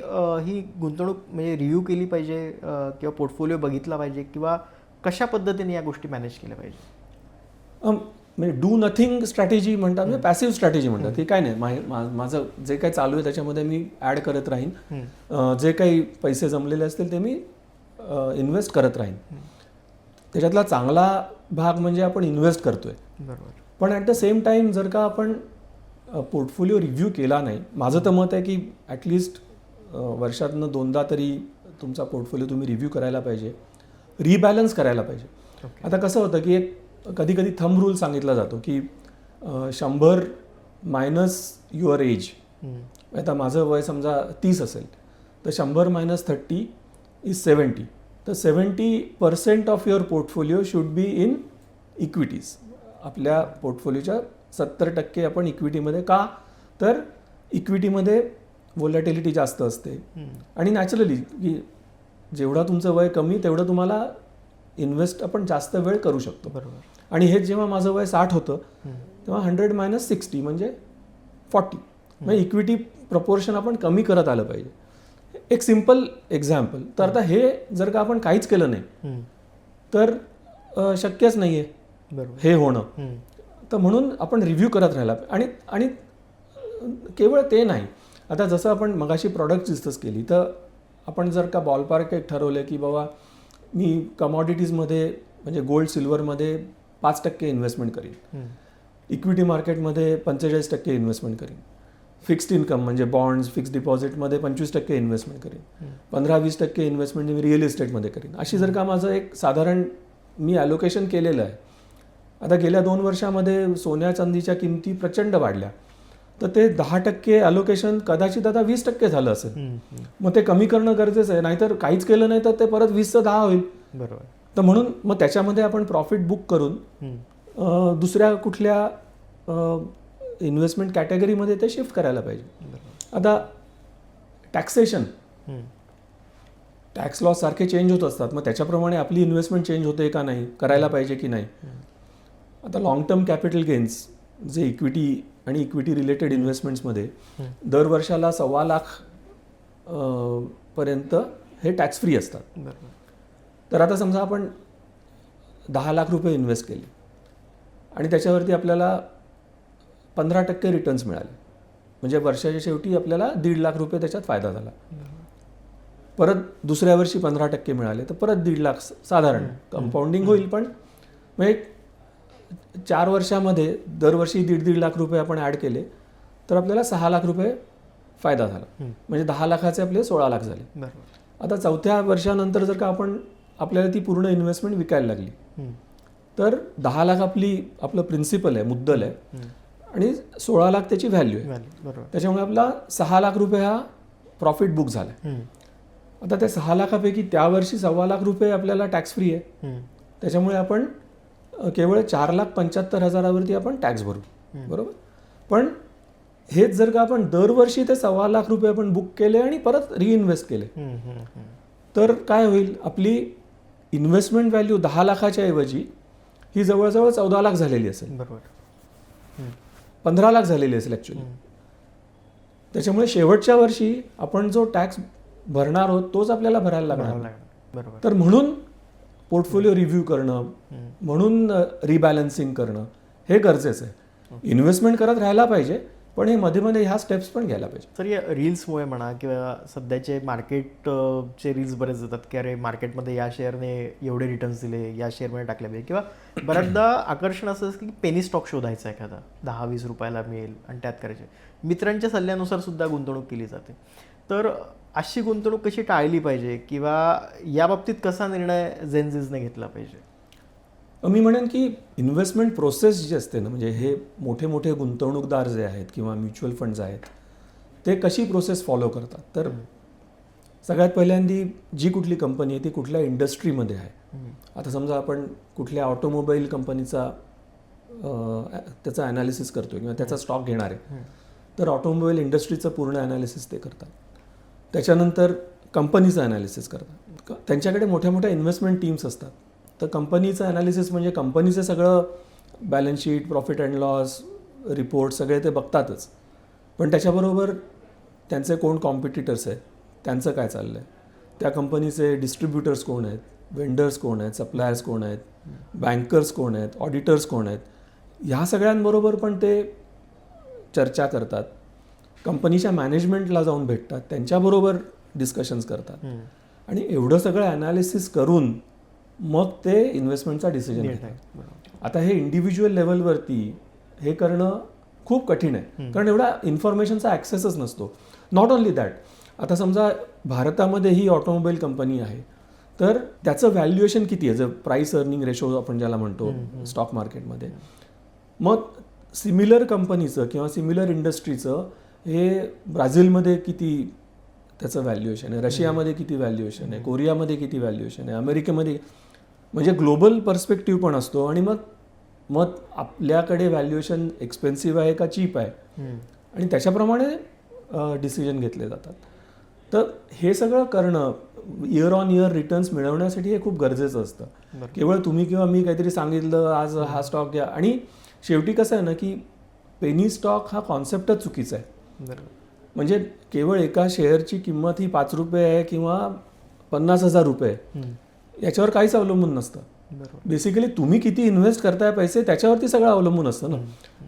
ही गुंतवणूक म्हणजे रिव्ह्यू केली पाहिजे किंवा पोर्टफोलिओ बघितला पाहिजे किंवा कशा पद्धतीने या गोष्टी मॅनेज केल्या पाहिजे? म्हणजे डू नथिंग स्ट्रॅटेजी म्हणतात, म्हणजे पॅसिव्ह स्ट्रॅटेजी म्हणतात. की काय नाही, माझं जे काही चालू आहे त्याच्यामध्ये मी ॲड करत राहीन, जे काही पैसे जमलेले असतील ते मी इन्व्हेस्ट करत राहीन. त्याच्यातला चांगला भाग म्हणजे आपण इन्व्हेस्ट करतोय. बरोबर. पण ॲट द सेम टाईम जर का आपण पोर्टफोलिओ रिव्ह्यू केला नाही, माझं तर मत आहे की ॲटलिस्ट वर्षातनं 2दा तरी तुमचा पोर्टफोलिओ तुम्ही रिव्ह्यू करायला पाहिजे, रिबॅलन्स करायला पाहिजे. आता कसं होतं की एक कधी कधी थंब रूल सांगितला जातो की 100 मायनस युअर एज. आता माझं वय समजा 30 असेल तर 100 मायनस 30 इज 70. तर 70% of your portfolio should be in equities. आपल्या पोर्टफोलिओच्या 70% आपण इक्विटीमध्ये, का तर इक्विटीमध्ये व्होलॅटिलिटी जास्त असते आणि नॅचरली की जेवढा तुमचं वय कमी तेवढं तुम्हाला इन्व्हेस्ट आपण जास्त वेळ करू शकतो. बरोबर. आणि हेच जेव्हा माझं वय 60 होतं तेव्हा 100 मायनस 60 म्हणजे 40. म्हणजे इक्विटी प्रपोर्शन आपण कमी करत आलं पाहिजे. एक सिम्पल एक्झाम्पल. तर आता हे जर का आपण काहीच केलं नाही तर शक्यच नाही आहे हे होणं. तर म्हणून आपण रिव्ह्यू करत राहिला. आणि केवळ ते नाही, आता जसं आपण मगाशी प्रॉडक्ट डिस्कस केली तर आपण जर का बॉलपार्क एक ठरवलं की बाबा मी कमॉडिटीजमध्ये म्हणजे गोल्ड सिल्वरमध्ये 5% इन्व्हेस्टमेंट करीन, इक्विटी मार्केटमध्ये 45% इन्व्हेस्टमेंट करीन, फिक्स्ड इन्कम म्हणजे बॉन्ड्स, फिक्स्ड डिपॉझिटमध्ये 25% इन्व्हेस्टमेंट करीन, 15-20% इन्व्हेस्टमेंट मी रिअल इस्टेटमध्ये करीन, अशी जर का माझं एक साधारण मी ॲलोकेशन केलेलं आहे. आता गेल्या 2 वर्षामध्ये सोन्या चांदीच्या किमती प्रचंड वाढल्या तर ते 10% ॲलोकेशन कदाचित आता 20% झालं असेल. मग ते कमी करणं गरजेचं आहे, नाहीतर काहीच केलं नाही तर ते परत 20चं 10 होईल. बरोबर. तर म्हणून मग त्याच्यामध्ये आपण प्रॉफिट बुक करून दुसऱ्या कुठल्या इन्व्हेस्टमेंट कॅटेगरीमध्ये ते शिफ्ट करायला पाहिजे. आता टॅक्सेशन, टॅक्स लॉस सारखे चेंज होत असतात, मग त्याच्याप्रमाणे आपली इन्व्हेस्टमेंट चेंज होते का नाही, करायला पाहिजे की नाही. आता लॉंग टर्म कॅपिटल गेन्स जे इक्विटी आणि इक्विटी रिलेटेड इन्व्हेस्टमेंट्समध्ये दर वर्षाला 1.25 लाख पर्यंत हे टॅक्स फ्री असतात. बरोबर. तर आता समजा आपण 10 लाख रुपये इन्व्हेस्ट केले आणि त्याच्यावरती आपल्याला 15% रिटर्न्स मिळाले, म्हणजे वर्षाच्या शेवटी आपल्याला 1.5 लाख रुपये त्याच्यात फायदा झाला. परत दुसऱ्या वर्षी 15% मिळाले तर परत 1.5 लाख साधारण कंपाऊंडिंग होईल. पण म्हणजे 4 वर्षामध्ये दरवर्षी 1.5 लाख रुपये आपण ॲड केले तर आपल्याला 6 लाख रुपये फायदा झाला, म्हणजे 10 लाखाचे आपले 16 लाख झाले. बरोबर. आता 4थ्या वर्षानंतर जर का आपल्याला ती पूर्ण इन्व्हेस्टमेंट विकायला लागली तर 10 लाख आपलं प्रिन्सिपल आहे, मुद्दल आहे, आणि 16 लाख त्याची व्हॅल्यू आहे. बरोबर. त्याच्यामुळे आपला 6 लाख रुपये हा प्रॉफिट बुक झाला. आता त्या 6 लाखापैकी त्या वर्षी 1.25 लाख रुपये आपल्याला टॅक्स फ्री आहे. त्याच्यामुळे आपण केवळ 4,75,000 आपण टॅक्स भरू. बरोबर. पण हेच जर का आपण दरवर्षी ते 1.25 लाख रुपये आपण बुक केले आणि परत रिइन्व्हेस्ट केले, तर काय होईल, आपली इन्व्हेस्टमेंट व्हॅल्यू 10 लाखाच्या ऐवजी ही जवळजवळ 14 लाख झालेली असेल, बरोबर. 15 लाख झालेली असेल ॲक्च्युली. त्याच्यामुळे शेवटच्या वर्षी आपण जो टॅक्स भरणार आहोत तोच आपल्याला भरायला लागणार. बरोबर. तर म्हणून पोर्टफोलिओ रिव्ह्यू करणं, म्हणून रिबॅलन्सिंग करणं हे गरजेचं आहे. इन्व्हेस्टमेंट करत राहायला पाहिजे, पण हे मध्ये मध्ये ह्या स्टेप्स पण घ्यायला पाहिजे. तर या रील्समुळे म्हणा किंवा सध्याचे मार्केटचे रील्स बरेच येतात की अरे मार्केटमध्ये या शेअरने एवढे रिटर्न्स दिले, या शेअरमध्ये टाकले पाहिजे, किंवा बऱ्याचदा आकर्षण असं असतं की पेनी स्टॉक शोधायचा एखादा 10-20 रुपयाला मिळेल आणि त्यात करायचे. मित्रांच्या सल्ल्यानुसार सुद्धा गुंतवणूक केली जाते. तर अशी गुंतवणूक कशी टाळली पाहिजे किंवा या बाबतीत कसा निर्णय जेनझीजने घेतला पाहिजे? मी म्हणेन की इन्व्हेस्टमेंट प्रोसेस जी असते ना, म्हणजे हे मोठे मोठे गुंतवणूकदार जे आहेत किंवा म्युच्युअल फंड्स आहेत ते कशी प्रोसेस फॉलो करतात. तर सगळ्यात पहिल्यांदी जी कुठली कंपनी आहे ती कुठल्या इंडस्ट्रीमध्ये आहे. आता समजा आपण कुठल्या ऑटोमोबाईल कंपनीचा त्याचा ॲनालिसिस करतो किंवा त्याचा स्टॉक घेणार आहे, तर ऑटोमोबाईल इंडस्ट्रीचं पूर्ण ॲनालिसिस ते करतात. त्याच्यानंतर कंपनीचं ॲनालिसिस करतात. त्यांच्याकडे मोठ्या मोठ्या इन्व्हेस्टमेंट टीम्स असतात. तर कंपनीचं ॲनालिसिस म्हणजे कंपनीचं सगळं balance sheet, profit and loss report सगळे ते बघतातच, पण त्याच्याबरोबर त्यांचे कोण कॉम्पिटिटर्स आहेत, त्यांचं काय चाललं आहे, त्या कंपनीचे डिस्ट्रीब्युटर्स कोण आहेत, वेंडर्स कोण आहेत, सप्लायर्स कोण आहेत, बँकर्स कोण आहेत, ऑडिटर्स कोण आहेत, ह्या सगळ्यांबरोबर पण ते चर्चा करतात. कंपनीच्या मॅनेजमेंटला जाऊन भेटतात, त्यांच्याबरोबर डिस्कशन्स करतात आणि एवढं सगळं ॲनालिसिस करून मग ते इन्व्हेस्टमेंटचा डिसिजन घेतात. आता हे इंडिव्हिज्युअल लेवलवरती हे करणं खूप कठीण आहे, कारण एवढा इन्फॉर्मेशनचा ॲक्सेसच नसतो. नॉट ओन्ली दॅट, आता समजा भारतामध्ये ही ऑटोमोबाईल कंपनी आहे, तर त्याचं व्हॅल्युएशन किती आहे, जर प्राईस अर्निंग रेशो आपण ज्याला म्हणतो स्टॉक मार्केटमध्ये, मग सिमिलर कंपनीचं किंवा सिमिलर इंडस्ट्रीचं हे ब्राझीलमध्ये किती त्याचं व्हॅल्युएशन आहे, रशियामध्ये किती व्हॅल्युएशन आहे, कोरियामध्ये किती व्हॅल्युएशन आहे, अमेरिकेमध्ये, म्हणजे ग्लोबल पर्स्पेक्टिव्ह पण असतो. आणि मग आपल्याकडे व्हॅल्युएशन एक्सपेन्सिव्ह आहे का चीप आहे, आणि त्याच्याप्रमाणे डिसिजन घेतले जातात. तर हे सगळं करणं, इयर ऑन इयर रिटर्न्स मिळवण्यासाठी हे खूप गरजेचं असतं. केवळ तुम्ही किंवा मी काहीतरी सांगितलं आज हा स्टॉक घ्या, आणि शेवटी कसं आहे ना की पेनी स्टॉक हा कॉन्सेप्टच चुकीचा आहे. म्हणजे केवळ एका शेअरची किंमत ही 5 रुपये आहे किंवा 50,000 रुपये याच्यावर काहीच अवलंबून नसतं. बेसिकली तुम्ही किती इन्व्हेस्ट करताय पैसे त्याच्यावरती सगळं अवलंबून असतं ना.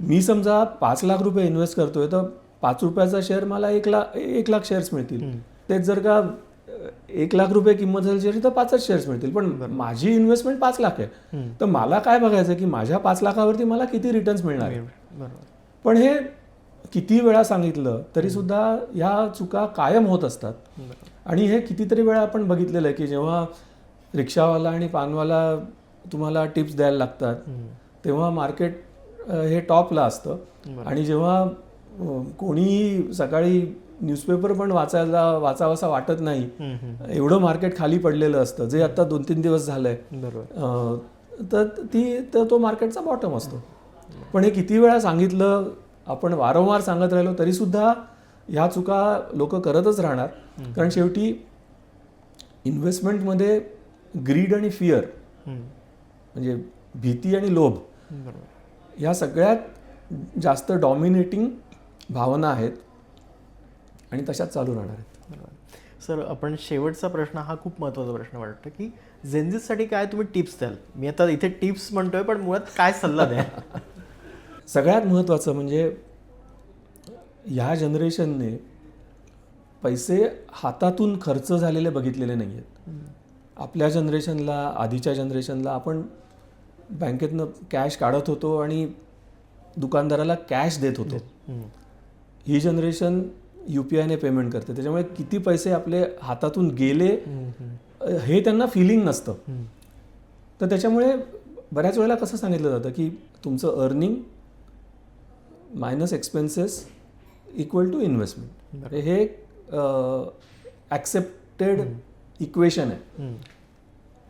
मी समजा 5 लाख रुपये इन्व्हेस्ट करतोय, तर 5 रुपयाचा शेअर मला 1 लाख शेअर्स मिळतील. तेच जर का 1 लाख रुपये किंमत झाली शेअर तर 5च शेअर्स मिळतील. पण माझी इन्व्हेस्टमेंट 5 लाख आहे, तर मला काय बघायचं की माझ्या 5 लाखावरती मला किती रिटर्न्स मिळणार आहे. पण हे किती वेळा सांगितलं तरी सुद्धा ह्या चुका कायम होत असतात. आणि हे कितीतरी वेळा आपण बघितलेलं आहे की जेव्हा रिक्षावाला आणि पानवाला तुम्हाला टिप्स द्यायला लागतात, तेव्हा मार्केट हे टॉपला असतं. आणि जेव्हा कोणीही सकाळी न्यूजपेपर पण वाचावासा वाटत नाही, एवढं मार्केट खाली पडलेलं असतं, जे आता 2-3 दिवस झालंय, तर तो मार्केटचा बॉटम असतो. पण हे किती वेळा सांगितलं, आपण वारंवार सांगत राहिलो तरी सुद्धा ह्या चुका लोक करतच राहणार. कारण शेवटी इन्व्हेस्टमेंटमध्ये ग्रीड आणि फिअर, म्हणजे भीती आणि लोभ, ह्या सगळ्यात जास्त डॉमिनेटिंग भावना आहेत आणि तशाच चालू राहणार आहेत. सर, आपण शेवटचा प्रश्न हा खूप महत्त्वाचा प्रश्न वाटतो की जेनझीसाठी काय तुम्ही टिप्स द्याल? मी आता इथे टिप्स म्हणतोय, पण मुळात काय सल्ला द्या? सगळ्यात महत्त्वाचं म्हणजे ह्या जनरेशनने पैसे हातातून खर्च झालेले बघितलेले नाही आहेत. आपल्या जनरेशनला, आधीच्या जनरेशनला आपण बँकेतनं कॅश काढत होतो आणि दुकानदाराला कॅश देत होतो. ही जनरेशन UPI ने पेमेंट करते, त्याच्यामुळे किती पैसे आपले हातातून गेले हे त्यांना फिलिंग नसतं. तर त्याच्यामुळे बऱ्याच वेळेला कसं सांगितलं जातं की तुमचं earning minus expenses equal to investment, हे ॲक्सेप्टेड इक्वेशन आहे.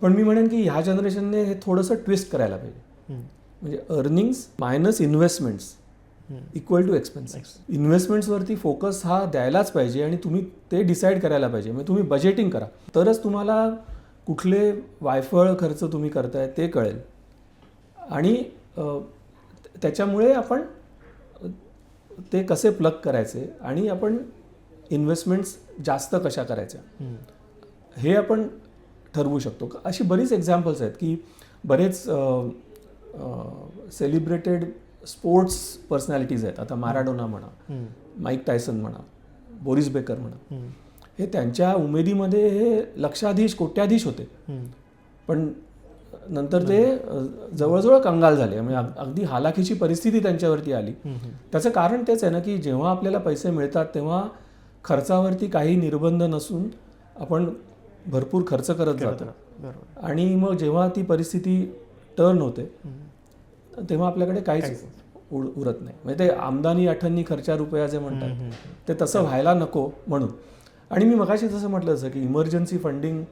पण मी म्हणेन की ह्या जनरेशनने हे थोडंसं ट्विस्ट करायला पाहिजे. म्हणजे earnings minus investments equal to expenses. इन्व्हेस्टमेंट्सवरती फोकस हा द्यायलाच पाहिजे आणि तुम्ही ते डिसाईड करायला पाहिजे. म्हणजे तुम्ही बजेटिंग करा, तरच तुम्हाला कुठले वायफळ खर्च तुम्ही करताय ते कळेल आणि त्याच्यामुळे आपण ते कसे प्लग करायचे आणि आपण इन्व्हेस्टमेंट्स जास्त कशा करायच्या हे आपण ठरवू शकतो. अशी बरीच एक्झाम्पल्स आहेत की बरेच सेलिब्रेटेड स्पोर्ट्स पर्सनॅलिटीज आहेत. आता मॅराडोना म्हणा, माईक टायसन म्हणा, बोरिस बेकर म्हणा, हे त्यांच्या उमेदीमध्ये हे लक्षाधीश कोट्याधीश होते, पण नंतर ते जवळजवळ कंगाल झाले. म्हणजे अगदी हालाखीची परिस्थिती त्यांच्यावरती आली. त्याचं कारण तेच आहे ना की जेव्हा आपल्याला पैसे मिळतात तेव्हा खर्चावरती काही निर्बंध नसून आपण भरपूर खर्च करत जातो आणि मग जेव्हा ती परिस्थिती टर्न होते तेव्हा आपल्याकडे काहीच उरत नाही. म्हणजे ते आमदानी अठ्ठन्नी खर्चा रुपया जे म्हणतात ते तसं व्हायला नको म्हणून. आणि मी मगाशी जसं म्हटलं जसं की इमर्जन्सी फंडिंग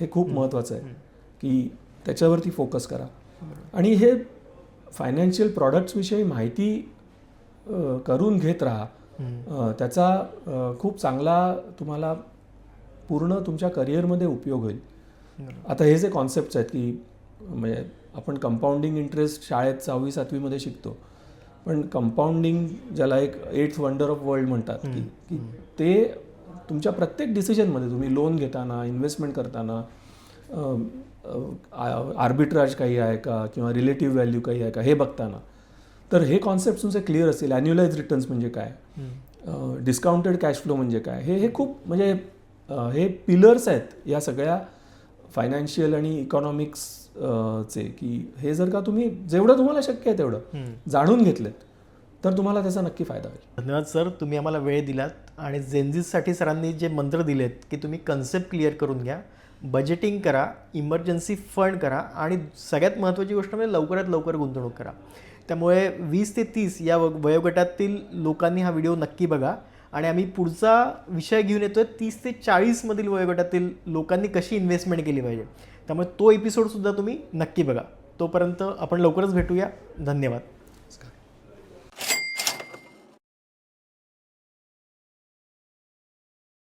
हे खूप महत्त्वाचं आहे की त्याच्यावरती फोकस करा. आणि हे फायनान्शियल प्रॉडक्ट्सविषयी माहिती करून घेत राहा. त्याचा खूप चांगला तुम्हाला पूर्ण तुमच्या करिअरमध्ये उपयोग होईल. आता हे जे कॉन्सेप्ट्स आहेत की म्हणजे आपण कंपाऊंडिंग इंटरेस्ट शाळेत 6वी 7वीमध्ये शिकतो, पण कंपाऊंडिंग ज्याला एक 8th वंडर ऑफ वर्ल्ड म्हणतात की ते तुमच्या प्रत्येक डिसिजनमध्ये तुम्ही लोन घेताना, इन्व्हेस्टमेंट करताना, आर्बिट्राज काही आहे का किंवा रिलेटिव्ह व्हॅल्यू काही आहे का हे बघताना, तर हे कॉन्सेप्ट तुमचे क्लिअर असतील. ॲन्युअलाइज रिटर्न्स म्हणजे काय, डिस्काउंटेड कॅश फ्लो म्हणजे काय, हे खूप म्हणजे हे पिलर्स आहेत या सगळ्या फायनान्शियल आणि इकॉनॉमिक्सचे की हे जर का तुम्ही जेवढं तुम्हाला शक्य आहे तेवढं जाणून घेतलेत तर तुम्हाला त्याचा नक्की फायदा होईल. धन्यवाद सर, तुम्ही आम्हाला वेळ दिलात आणि जेनझीसाठी सरांनी जे मंत्र दिलेत की तुम्ही कन्सेप्ट क्लिअर करून घ्या, बजेटिंग करा, इमर्जन्सी फंड करा आणि सगळ्यात महत्त्वाची गोष्ट म्हणजे लवकरात लवकर गुंतवणूक करा. त्यामुळे 20 ते 30 या वयोगटातील लोकांनी हा व्हिडिओ नक्की बघा. आणि आम्ही पुढचा विषय घेऊन येतोय 30 ते 40 मधील वयोगटातील लोकांनी कशी इन्व्हेस्टमेंट केली पाहिजे. त्यामुळे तो एपिसोडसुद्धा तुम्ही नक्की बघा. तोपर्यंत आपण लवकरच भेटूया. धन्यवाद.